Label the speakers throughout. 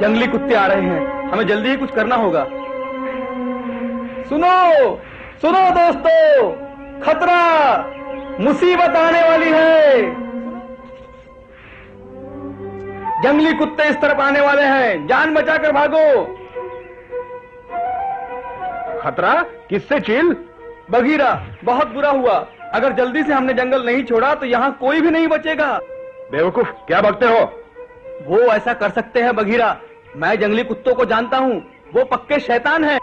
Speaker 1: जंगली कुत्ते आ रहे हैं, हमें जल्दी ही कुछ करना होगा। सुनो सुनो दोस्तों, खतरा, मुसीबत आने वाली है। जंगली कुत्ते इस तरफ आने वाले हैं, जान बचाकर भागो।
Speaker 2: खतरा? किससे चील?
Speaker 1: बघीरा, बहुत बुरा हुआ। अगर जल्दी से हमने जंगल नहीं छोड़ा तो यहाँ कोई भी नहीं बचेगा।
Speaker 2: बेवकूफ, क्या बकते हो?
Speaker 1: वो ऐसा कर सकते हैं बघीरा, मैं जंगली कुत्तों को जानता हूँ, वो पक्के शैतान हैं।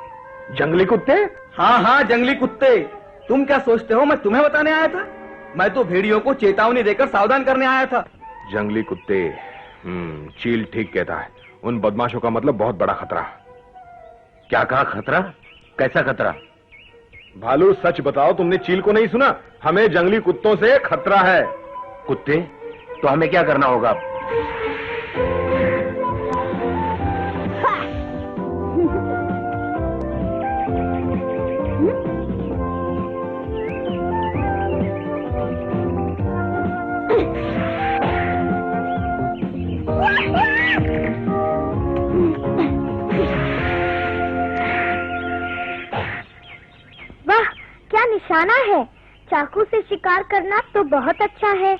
Speaker 2: जंगली कुत्ते?
Speaker 1: हाँ हाँ, जंगली कुत्ते। तुम क्या सोचते हो मैं तुम्हें बताने आया था? मैं तो भेड़ियों को चेतावनी देकर सावधान करने आया था।
Speaker 2: जंगली कुत्ते, चील ठीक कहता है। उन बदमाशों का मतलब बहुत बड़ा खतरा।
Speaker 3: क्या कहा? खतरा? कैसा खतरा?
Speaker 2: भालू, सच बताओ, तुमने चील को नहीं सुना? हमें जंगली कुत्तों से खतरा है।
Speaker 3: कुत्ते? तो हमें क्या करना होगा?
Speaker 4: निशाना है। चाकू से शिकार करना तो बहुत अच्छा है।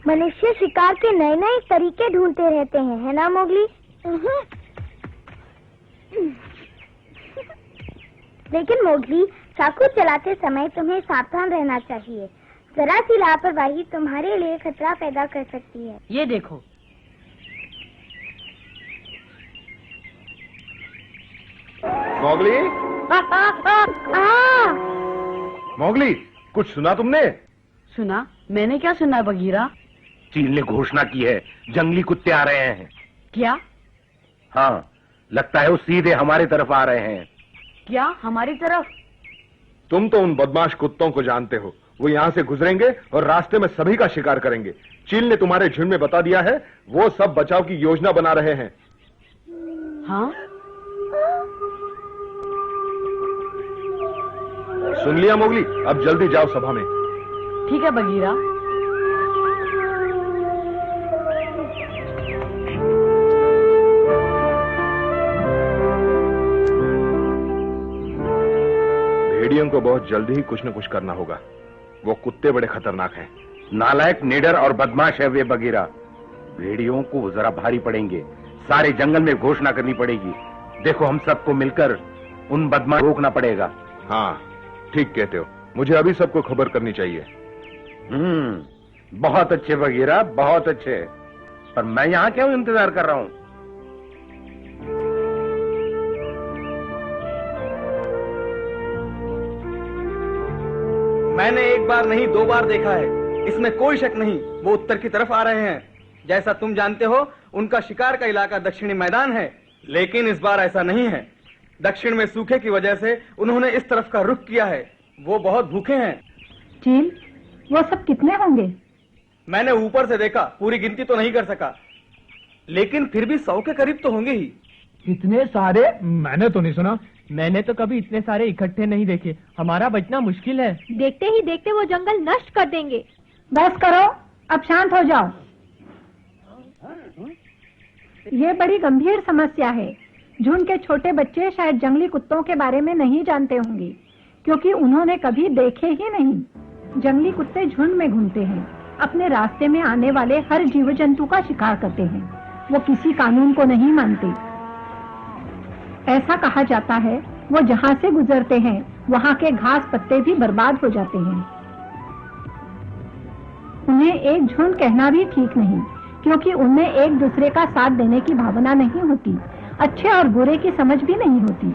Speaker 4: मनुष्य शिकार के नए नए तरीके ढूंढते रहते हैं, है ना मोगली? लेकिन मोगली, चाकू चलाते समय तुम्हें सावधान रहना चाहिए। जरा सी लापरवाही तुम्हारे लिए खतरा पैदा कर सकती है।
Speaker 5: ये देखो।
Speaker 2: मोगली? मोगली, कुछ सुना तुमने?
Speaker 5: सुना? मैंने क्या सुना बघीरा?
Speaker 3: चील ने घोषणा की है, जंगली कुत्ते आ रहे हैं।
Speaker 5: क्या?
Speaker 3: हाँ, लगता है वो सीधे हमारी तरफ आ रहे हैं।
Speaker 5: क्या हमारी तरफ?
Speaker 2: तुम तो उन बदमाश कुत्तों को जानते हो। वो यहाँ से गुजरेंगे और रास्ते में सभी का शिकार करेंगे। चील ने तुम्हारे झुंड में बता दिया है, वो सब बचाव की योजना बना रहे हैं।
Speaker 5: हाँ?
Speaker 2: सुन लिया मोगली, अब जल्दी जाओ सभा में।
Speaker 5: ठीक है बघीरा।
Speaker 2: भेड़ियों को बहुत जल्दी ही कुछ न कुछ करना होगा। वो कुत्ते बड़े खतरनाक हैं।
Speaker 3: नालायक, निडर और बदमाश है वे बघीरा। भेड़ियों को जरा भारी पड़ेंगे। सारे जंगल में घोषणा करनी पड़ेगी। देखो, हम सबको मिलकर उन बदमाश को रोकना पड़ेगा।
Speaker 2: हाँ, ठीक कहते हो। मुझे अभी सबको खबर करनी चाहिए।
Speaker 3: बहुत अच्छे बघीरा, बहुत अच्छे। पर मैं यहाँ क्यों इंतजार कर रहा हूँ?
Speaker 1: मैंने एक बार नहीं 2 बार देखा है, इसमें कोई शक नहीं। वो उत्तर की तरफ आ रहे हैं। जैसा तुम जानते हो, उनका शिकार का इलाका दक्षिणी मैदान है, लेकिन इस बार ऐसा नहीं है। दक्षिण में सूखे की वजह से उन्होंने इस तरफ का रुख किया है। वो बहुत भूखे हैं।
Speaker 6: चील, वो सब कितने होंगे?
Speaker 1: मैंने ऊपर से देखा, पूरी गिनती तो नहीं कर सका, लेकिन फिर भी 100 के करीब तो होंगे ही।
Speaker 7: इतने सारे? मैंने तो नहीं सुना। मैंने तो कभी इतने सारे इकट्ठे नहीं देखे। हमारा बचना मुश्किल है।
Speaker 4: देखते ही देखते वो जंगल नष्ट कर देंगे।
Speaker 6: बस करो, अब शांत हो जाओ। ये बड़ी गंभीर समस्या है। झुंड के छोटे बच्चे शायद जंगली कुत्तों के बारे में नहीं जानते होंगे, क्योंकि उन्होंने कभी देखे ही नहीं। जंगली कुत्ते झुंड में घूमते हैं, अपने रास्ते में आने वाले हर जीव जंतु का शिकार करते हैं। वो किसी कानून को नहीं मानते। ऐसा कहा जाता है, वो जहाँ से गुजरते हैं वहाँ के घास पत्ते भी बर्बाद हो जाते हैं। उन्हें एक झुंड कहना भी ठीक नहीं, क्योंकि उनमें एक दूसरे का साथ देने की भावना नहीं होती, अच्छे और बुरे की समझ भी नहीं होती।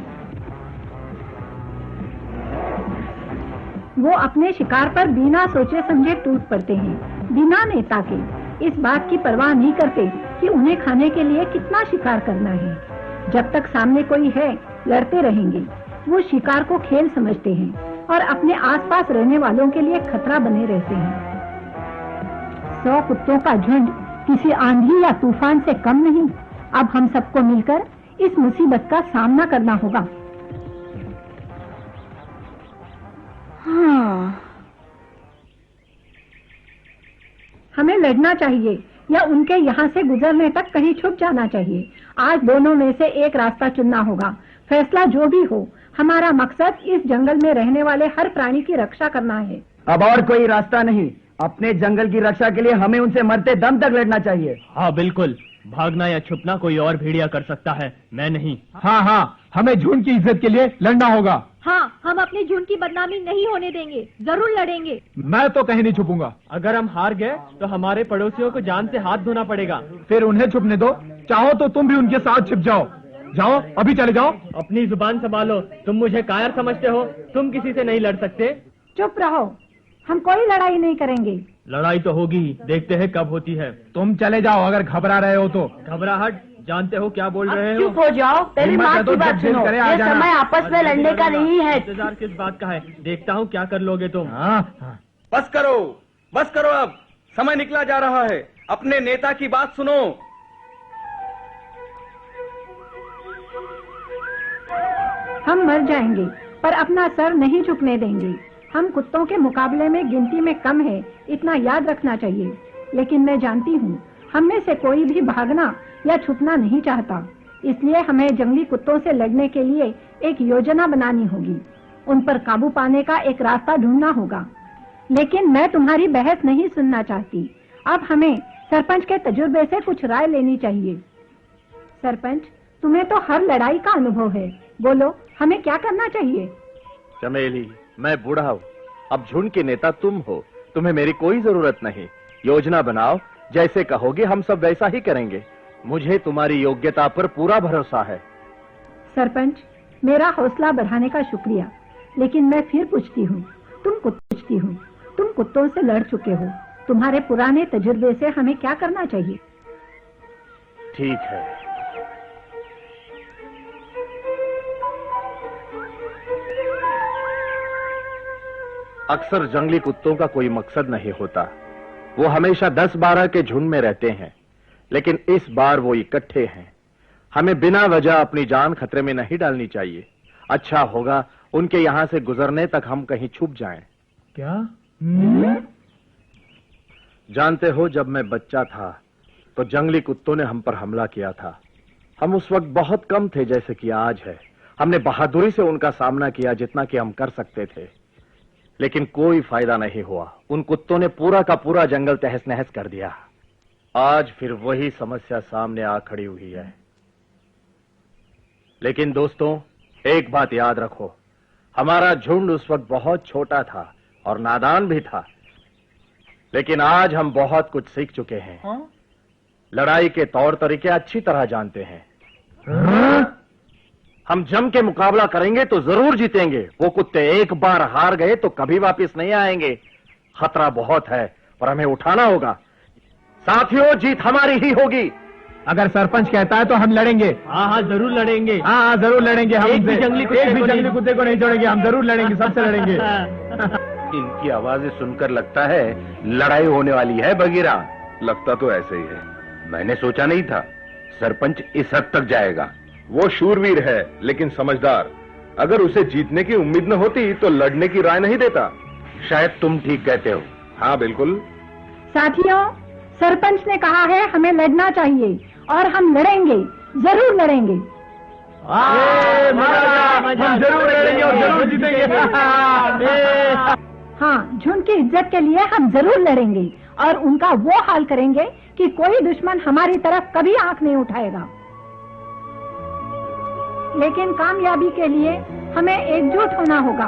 Speaker 6: वो अपने शिकार पर बिना सोचे समझे टूट पड़ते हैं, बिना नेता के। इस बात की परवाह नहीं करते कि उन्हें खाने के लिए कितना शिकार करना है। जब तक सामने कोई है, लड़ते रहेंगे। वो शिकार को खेल समझते हैं और अपने आसपास रहने वालों के लिए खतरा बने रहते हैं। 100 कुत्तों का झुंड किसी आंधी या तूफान से कम नहीं। अब हम सबको मिलकर इस मुसीबत का सामना करना होगा। हाँ, हमें लड़ना चाहिए। या उनके यहाँ से गुजरने तक कहीं छुप जाना चाहिए। आज दोनों में से एक रास्ता चुनना होगा। फैसला जो भी हो, हमारा मकसद इस जंगल में रहने वाले हर प्राणी की रक्षा करना है।
Speaker 8: अब और कोई रास्ता नहीं। अपने जंगल की रक्षा के लिए हमें उनसे मरते दम तक लड़ना चाहिए।
Speaker 7: हाँ बिल्कुल, भागना या छुपना कोई और भेड़िया कर सकता है, मैं नहीं।
Speaker 2: हाँ हाँ, हमें झुंड की इज्जत के लिए लड़ना होगा।
Speaker 9: हाँ, हम अपने झुंड की बदनामी नहीं होने देंगे, जरूर लड़ेंगे।
Speaker 2: मैं तो कहीं नहीं छुपूंगा।
Speaker 7: अगर हम हार गए तो हमारे पड़ोसियों को जान से हाथ धोना पड़ेगा।
Speaker 2: फिर उन्हें छुपने दो, चाहो तो तुम भी उनके साथ छिप जाओ। जाओ, अभी चले जाओ।
Speaker 7: अपनी जुबान संभालो, तुम मुझे कायर समझते हो? तुम किसी से नहीं लड़ सकते।
Speaker 6: चुप रहो, हम कोई लड़ाई नहीं करेंगे।
Speaker 7: लड़ाई तो होगी ही, देखते हैं कब होती है।
Speaker 2: तुम चले जाओ अगर घबरा रहे हो तो।
Speaker 7: घबराहट, जानते हो क्या बोल रहे हो?
Speaker 5: चुप हो जाओ, तेरी
Speaker 2: हिम्मत
Speaker 5: माँ
Speaker 2: है तो
Speaker 5: की बात
Speaker 2: जब दिल
Speaker 5: सुनो।
Speaker 2: करे आ
Speaker 5: ये
Speaker 2: जाना।
Speaker 5: समय आपस में लड़ने का नहीं है।
Speaker 7: इंतजार किस बात का है? देखता हूँ क्या कर लोगे तुम।
Speaker 2: हाँ,
Speaker 1: बस करो अब, समय निकला जा रहा है। अपने नेता की बात सुनो।
Speaker 6: हम मर जाएंगे पर अपना सर नहीं झुकने देंगे। हम कुत्तों के मुकाबले में गिनती में कम है, इतना याद रखना चाहिए। लेकिन मैं जानती हूँ हम में से कोई भी भागना या छुपना नहीं चाहता। इसलिए हमें जंगली कुत्तों से लड़ने के लिए एक योजना बनानी होगी। उन पर काबू पाने का एक रास्ता ढूंढना होगा। लेकिन मैं तुम्हारी बहस नहीं सुनना चाहती। अब हमें सरपंच के तजुर्बे से कुछ राय लेनी चाहिए। सरपंच, तुम्हें तो हर लड़ाई का अनुभव है, बोलो हमें क्या करना चाहिए?
Speaker 10: चमेली, मैं बूढ़ा हूँ, अब झुंड के नेता तुम हो, तुम्हें मेरी कोई जरूरत नहीं। योजना बनाओ, जैसे कहोगे हम सब वैसा ही करेंगे। मुझे तुम्हारी योग्यता पर पूरा भरोसा है।
Speaker 6: सरपंच, मेरा हौसला बढ़ाने का शुक्रिया, लेकिन मैं फिर पूछती हूँ, तुम कुत्तों से लड़ चुके हो, तुम्हारे पुराने तजुर्बे से हमें क्या करना चाहिए?
Speaker 10: ठीक है, अक्सर जंगली कुत्तों का कोई मकसद नहीं होता। वो हमेशा 10-12 के झुंड में रहते हैं, लेकिन इस बार वो इकट्ठे हैं। हमें बिना वजह अपनी जान खतरे में नहीं डालनी चाहिए। अच्छा होगा उनके यहां से गुजरने तक हम कहीं छुप जाएं।
Speaker 7: क्या?
Speaker 10: जानते हो, जब मैं बच्चा था तो जंगली कुत्तों ने हम पर हमला किया था। हम उस वक्त बहुत कम थे जैसे कि आज है। हमने बहादुरी से उनका सामना किया जितना कि हम कर सकते थे, लेकिन कोई फायदा नहीं हुआ। उन कुत्तों ने पूरा का पूरा जंगल तहस नहस कर दिया। आज फिर वही समस्या सामने आ खड़ी हुई है। लेकिन दोस्तों, एक बात याद रखो, हमारा झुंड उस वक्त बहुत छोटा था और नादान भी था, लेकिन आज हम बहुत कुछ सीख चुके हैं। लड़ाई के तौर तरीके अच्छी तरह जानते हैं। हम जम के मुकाबला करेंगे तो जरूर जीतेंगे। वो कुत्ते एक बार हार गए तो कभी वापस नहीं आएंगे। खतरा बहुत है और हमें उठाना होगा। साथियों, जीत हमारी ही होगी।
Speaker 2: अगर सरपंच कहता है तो हम लड़ेंगे।
Speaker 7: हाँ हाँ, जरूर लड़ेंगे।
Speaker 2: हाँ, जरूर लड़ेंगे। हम
Speaker 7: एक भी जंगली
Speaker 2: कुत्ते को नहीं छोड़ेंगे। हम जरूर लड़ेंगे, सबसे लड़ेंगे।
Speaker 3: इनकी आवाजें सुनकर लगता है लड़ाई होने वाली है बगीरा।
Speaker 2: लगता तो ऐसे ही है।
Speaker 3: मैंने सोचा नहीं था सरपंच इस हद तक जाएगा।
Speaker 2: वो शूरवीर है लेकिन समझदार। अगर उसे जीतने की उम्मीद न होती तो लड़ने की राय नहीं देता।
Speaker 3: शायद तुम ठीक कहते हो।
Speaker 2: हाँ बिल्कुल।
Speaker 6: साथियों, सरपंच ने कहा है हमें लड़ना चाहिए और हम लड़ेंगे, जरूर लड़ेंगे।
Speaker 2: हम जरूर लड़ेंगे और जरूर जीतेंगे।
Speaker 6: हाँ, झुंड की इज्जत के लिए हम जरूर लड़ेंगे और उनका वो हाल करेंगे कि कोई दुश्मन हमारी तरफ कभी आंख नहीं उठाएगा। लेकिन कामयाबी के लिए हमें एकजुट होना होगा।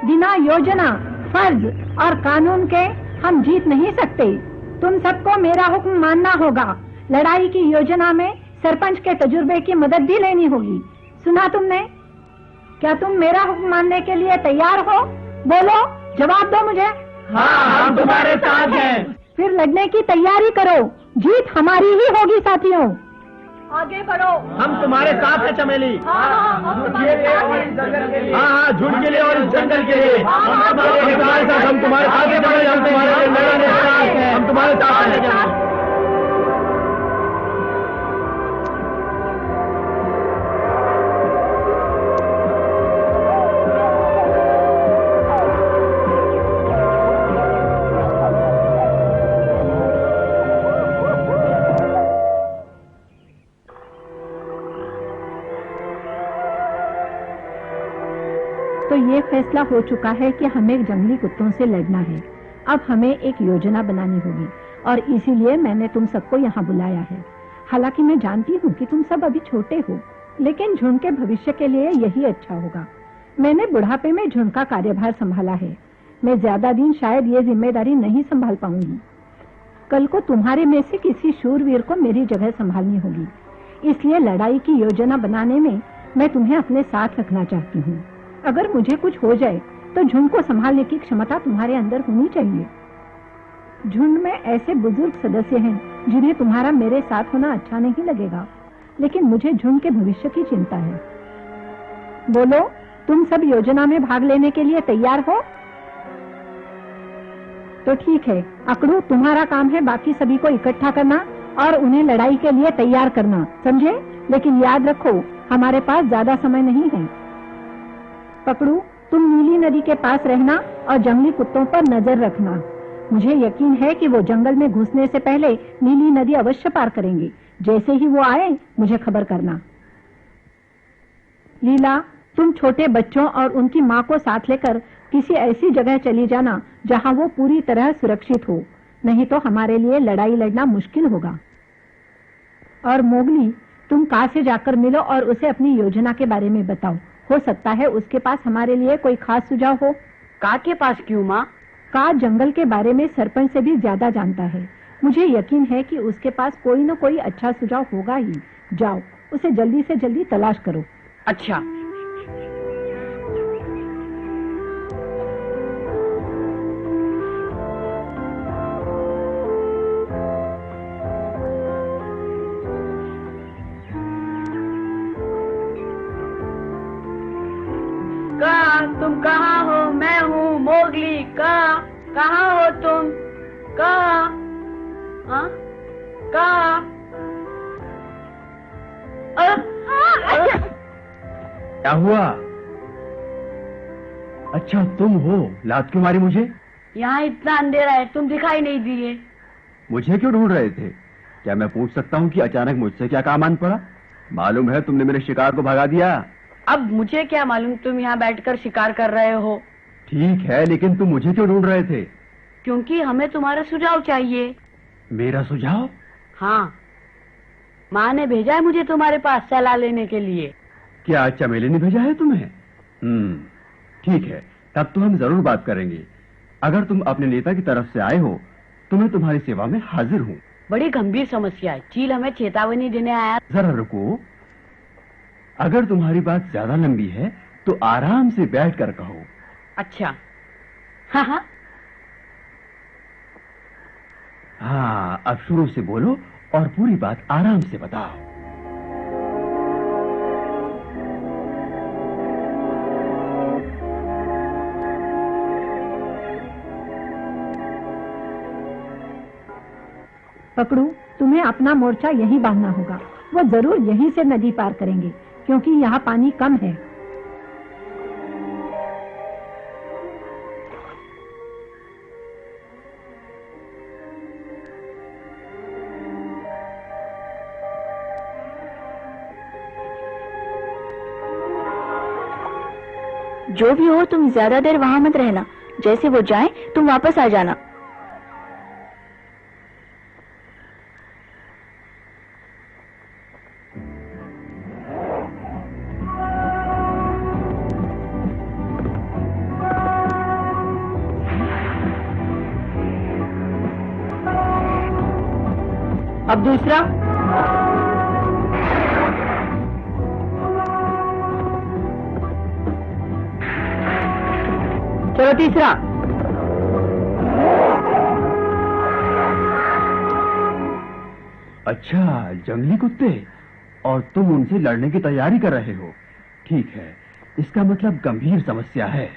Speaker 6: बिना योजना, फर्ज और कानून के हम जीत नहीं सकते। तुम सबको मेरा हुक्म मानना होगा। लड़ाई की योजना में सरपंच के तजुर्बे की मदद भी लेनी होगी। सुना तुमने? क्या तुम मेरा हुक्म मानने के लिए तैयार हो? बोलो, जवाब दो मुझे।
Speaker 7: हाँ, हम तुम्हारे साथ हैं।
Speaker 6: फिर लड़ने की तैयारी करो। जीत हमारी ही होगी साथियों।
Speaker 9: आगे बढ़ो।
Speaker 7: हम तुम्हारे साथ हैं चमेली।
Speaker 9: हम तुम्हारे साथ हैं।
Speaker 7: हाँ, झुंड के लिए और इस जंगल के लिए हम तुम्हारे साथ। हम तुम्हारे आगे बढ़े, हम तुम्हारे साथ हैं। हम तुम्हारे साथ हैं।
Speaker 6: तो ये फैसला हो चुका है कि हमें जंगली कुत्तों से लड़ना है। अब हमें एक योजना बनानी होगी और इसीलिए मैंने तुम सबको यहाँ बुलाया है। हालांकि मैं जानती हूँ कि तुम सब अभी छोटे हो, लेकिन झुंड के भविष्य के लिए यही अच्छा होगा। मैंने बुढ़ापे में झुंड का कार्यभार संभाला है। मैं ज्यादा दिन शायद ये जिम्मेदारी नहीं संभाल पाऊंगी। कल को तुम्हारे में से किसी शूरवीर को मेरी जगह संभालनी होगी। इसलिए लड़ाई की योजना बनाने में मैं तुम्हें अपने साथ रखना चाहती हूँ। अगर मुझे कुछ हो जाए तो झुंड को संभालने की क्षमता तुम्हारे अंदर होनी चाहिए। झुंड में ऐसे बुजुर्ग सदस्य हैं जिन्हें तुम्हारा मेरे साथ होना अच्छा नहीं लगेगा, लेकिन मुझे झुंड के भविष्य की चिंता है। बोलो, तुम सब योजना में भाग लेने के लिए तैयार हो? तो ठीक है, अकड़ू, तुम्हारा काम है बाकी सभी को इकट्ठा करना और उन्हें लड़ाई के लिए तैयार करना, समझे? लेकिन याद रखो, हमारे पास ज्यादा समय नहीं है। पकड़ू, तुम नीली नदी के पास रहना और जंगली कुत्तों पर नजर रखना। मुझे यकीन है कि वो जंगल में घुसने से पहले नीली नदी अवश्य पार करेंगे। जैसे ही वो आए मुझे खबर करना। लीला, तुम छोटे बच्चों और उनकी माँ को साथ लेकर किसी ऐसी जगह चली जाना जहाँ वो पूरी तरह सुरक्षित हो, नहीं तो हमारे लिए लड़ाई लड़ना मुश्किल होगा। और मोगली, तुम का से जाकर मिलो और उसे अपनी योजना के बारे में बताओ। हो सकता है उसके पास हमारे लिए कोई खास सुझाव हो।
Speaker 5: का के पास क्यों माँ?
Speaker 6: का जंगल के बारे में सरपंच से भी ज्यादा जानता है। मुझे यकीन है कि उसके पास कोई न कोई अच्छा सुझाव होगा ही। जाओ, उसे जल्दी से जल्दी तलाश करो।
Speaker 5: अच्छा। तुम कहाँ हो? मैं हूँ मोगली। कहाँ हो तुम?
Speaker 7: क्या हुआ? अच्छा, तुम हो। लात क्यों मारी मुझे?
Speaker 5: यहाँ इतना अंधेरा है, तुम दिखाई नहीं दिए।
Speaker 7: मुझे क्यों ढूंढ रहे थे? क्या मैं पूछ सकता हूँ कि अचानक मुझसे क्या काम आन पड़ा? मालूम है तुमने मेरे शिकार को भगा दिया।
Speaker 5: अब मुझे क्या मालूम तुम यहाँ बैठकर शिकार कर रहे हो।
Speaker 7: ठीक है, लेकिन तुम मुझे क्यों ढूंढ रहे थे?
Speaker 5: क्योंकि हमें तुम्हारा सुझाव चाहिए।
Speaker 7: मेरा सुझाव?
Speaker 5: हाँ, माँ ने भेजा है मुझे तुम्हारे पास सलाह लेने के लिए।
Speaker 7: क्या चमेली ने भेजा है तुम्हें? ठीक है, तब तो हम जरूर बात करेंगे। अगर तुम अपने नेता की तरफ से आए हो तो मैं तुम्हारी सेवा में हाजिर हूँ।
Speaker 5: बड़ी गंभीर समस्या है। चील हमें चेतावनी देने आया।
Speaker 7: जरा रुको, अगर तुम्हारी बात ज्यादा लंबी है तो आराम से बैठ कर कहो।
Speaker 5: अच्छा।
Speaker 7: हाँ, अब शुरू से बोलो और पूरी बात आराम से बताओ।
Speaker 6: पकड़ू, तुम्हें अपना मोर्चा यहीं बांधना होगा। वो जरूर यहीं से नदी पार करेंगे क्योंकि यहाँ पानी कम है।
Speaker 9: जो भी हो, तुम ज्यादा देर वहां मत रहना। जैसे वो जाएं, तुम वापस आ जाना।
Speaker 5: अब दूसरा। चलो तीसरा।
Speaker 7: अच्छा, जंगली कुत्ते, और तुम उनसे लड़ने की तैयारी कर रहे हो। ठीक है, इसका मतलब गंभीर समस्या है।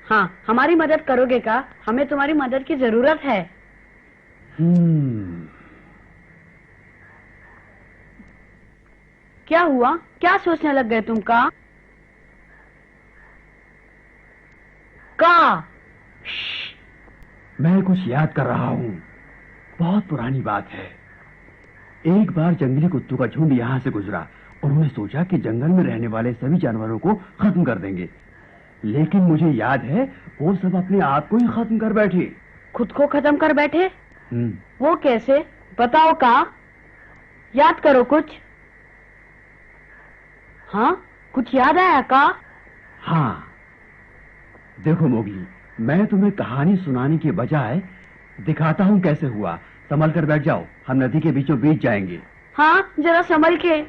Speaker 5: हाँ, हमारी मदद करोगे का? हमें तुम्हारी मदद की जरूरत है। क्या हुआ? क्या सोचने लग गए तुम? का
Speaker 7: मैं कुछ याद कर रहा हूँ। बहुत पुरानी बात है। एक बार जंगली कुत्तों का झुंड यहाँ से गुजरा। उन्होंने सोचा कि जंगल में रहने वाले सभी जानवरों को खत्म कर देंगे। लेकिन मुझे याद है वो सब अपने आप को ही खत्म कर बैठे।
Speaker 5: खुद को खत्म कर बैठे?
Speaker 7: हम्म,
Speaker 5: वो कैसे? बताओ का, याद करो कुछ। हाँ, कुछ याद आया का?
Speaker 7: हाँ, देखो मोगली, मैं तुम्हें कहानी सुनाने के बजाय दिखाता हूँ कैसे हुआ। संभल कर बैठ जाओ, हम नदी के बीचों बीच जाएंगे।
Speaker 5: हाँ, जरा संभल के।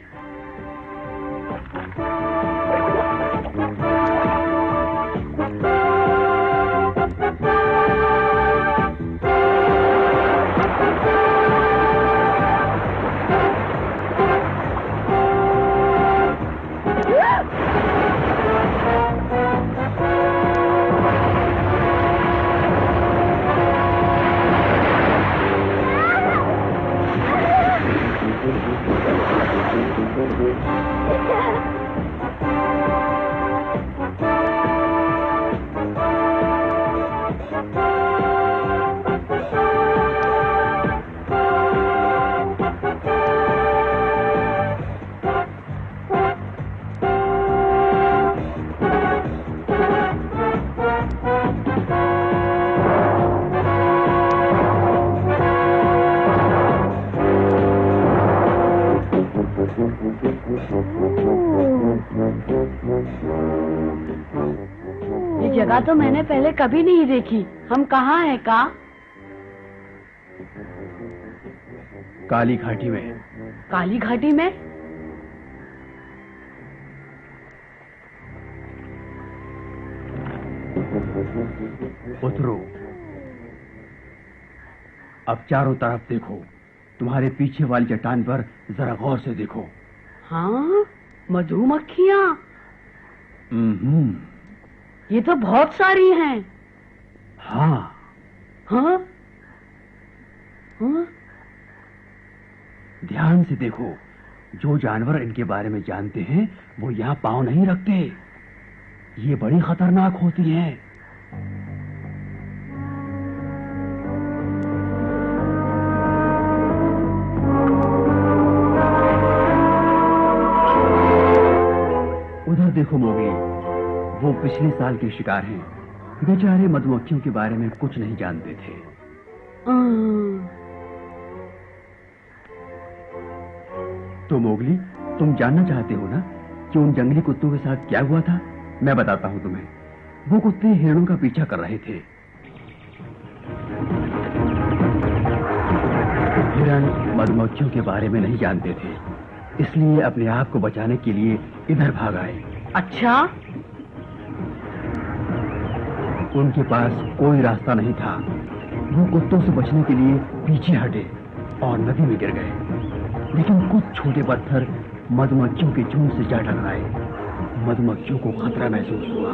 Speaker 5: ये जगह तो मैंने पहले कभी नहीं देखी। हम कहाँ हैं का?
Speaker 7: काली घाटी में।
Speaker 5: काली घाटी में?
Speaker 7: उतरो, अब चारों तरफ देखो। तुम्हारे पीछे वाली चट्टान पर जरा गौर से देखो।
Speaker 5: हाँ, मधुमक्खियाँ। ये तो बहुत सारी हैं।
Speaker 7: हाँ।
Speaker 5: हाँ? हाँ?
Speaker 7: ध्यान से देखो, जो जानवर इनके बारे में जानते हैं वो यहाँ पांव नहीं रखते। ये बड़ी खतरनाक होती हैं। उधर देखो मोगली, वो पिछले साल के शिकार हैं। बेचारे मधुमक्खियों के बारे में कुछ नहीं जानते थे। तो मोगली, तुम जानना चाहते हो ना कि उन जंगली कुत्तों के साथ क्या हुआ था? मैं बताता हूँ तुम्हें। वो कुत्ते हिरणों का पीछा कर रहे थे। हिरण मधुमक्खियों के बारे में नहीं जानते थे, इसलिए अपने आप को बचाने के लिए इधर भाग आए।
Speaker 5: अच्छा?
Speaker 7: उनके पास कोई रास्ता नहीं था। वो कुत्तों से बचने के लिए पीछे हटे और नदी में गिर गए। लेकिन कुछ छोटे पत्थर मधुमक्खियों के झुंड से जा टकराए। मधुमक्खियों को खतरा महसूस हुआ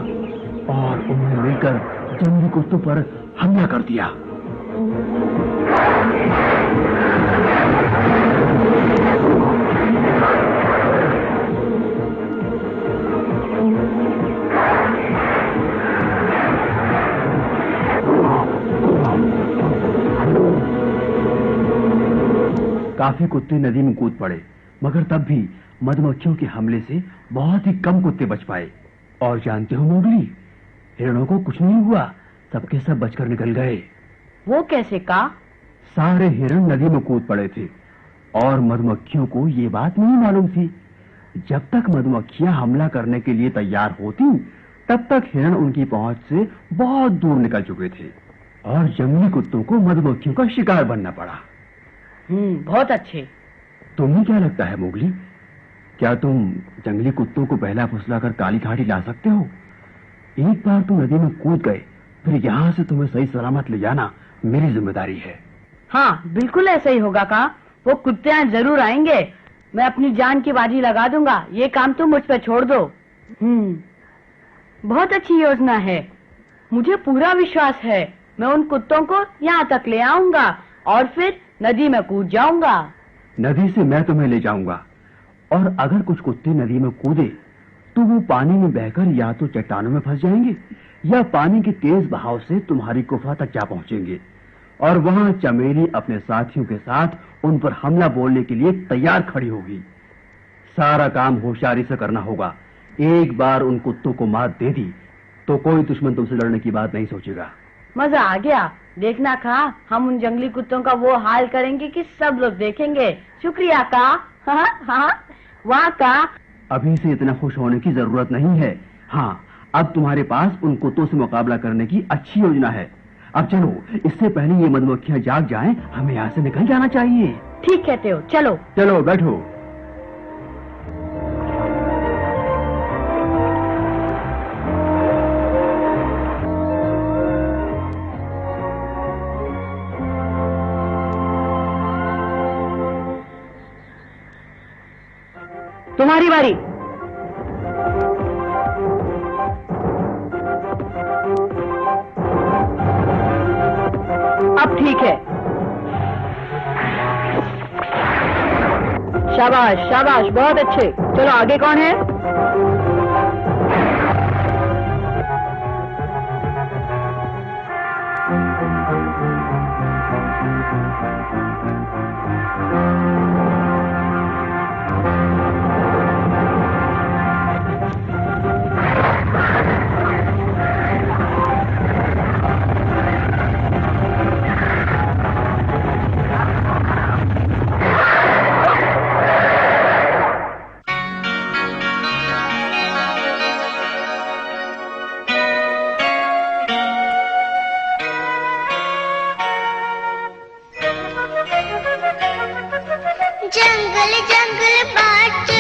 Speaker 7: और उन्होंने मिलकर जंगली कुत्तों पर हमला कर दिया। काफी कुत्ते नदी में कूद पड़े, मगर तब भी मधुमक्खियों के हमले से बहुत ही कम कुत्ते बच पाए। और जानते हो मोगली, हिरणों को कुछ नहीं हुआ, सबके सब बचकर निकल गए।
Speaker 5: वो कैसे का?
Speaker 7: सारे हिरण नदी में कूद पड़े थे और मधुमक्खियों को ये बात नहीं मालूम थी। जब तक मधुमक्खियां हमला करने के लिए तैयार होती, तब तक हिरण उनकी पहुंच से बहुत दूर निकल चुके थे और जंगली कुत्तों को मधुमक्खियों का शिकार बनना पड़ा।
Speaker 5: बहुत अच्छे।
Speaker 7: तुम्हें क्या लगता है मोगली, क्या तुम जंगली कुत्तों को पहला फुसलाकर काली घाटी ला सकते हो? एक बार तुम नदी में कूद गए, फिर यहाँ से तुम्हें सही सलामत ले जाना मेरी जिम्मेदारी है।
Speaker 5: हाँ, बिल्कुल ऐसा ही होगा का। वो कुत्ते यहाँ जरूर आएंगे। मैं अपनी जान की बाजी लगा दूंगा। ये काम तुम मुझ पर छोड़ दो। बहुत अच्छी योजना है। मुझे पूरा विश्वास है मैं उन कुत्तों को यहाँ तक ले आऊंगा और फिर नदी में कूद जाऊंगा।
Speaker 7: नदी से मैं तुम्हें ले जाऊंगा और अगर कुछ कुत्ते नदी में कूदे तो वो पानी में बहकर या तो चट्टानों में फंस जाएंगे या पानी के तेज बहाव से तुम्हारी गुफा तक जा पहुंचेंगे और वहां चमेली अपने साथियों के साथ उन पर हमला बोलने के लिए तैयार खड़ी होगी। सारा काम होशियारी से करना होगा। एक बार उन कुत्तों को मात दे दी तो कोई दुश्मन तुमसे लड़ने की बात नहीं सोचेगा।
Speaker 5: मजा आ गया। देखना का, हम उन जंगली कुत्तों का वो हाल करेंगे कि सब लोग देखेंगे। शुक्रिया का। हाँ हाँ, वाह का।
Speaker 7: अभी से इतना खुश होने की जरूरत नहीं है। हाँ, अब तुम्हारे पास उन कुत्तों से मुकाबला करने की अच्छी योजना है। अब चलो, इससे पहले ये मधुमक्खियां जाग जाएं, हमें यहाँ से निकल जाना चाहिए।
Speaker 5: ठीक कहते हो, चलो।
Speaker 7: चलो बैठो।
Speaker 5: तुम्हारी बारी। अब ठीक है। शाबाश शाबाश, बहुत अच्छे। चलो आगे कौन है?
Speaker 4: जंगल जंगल बाट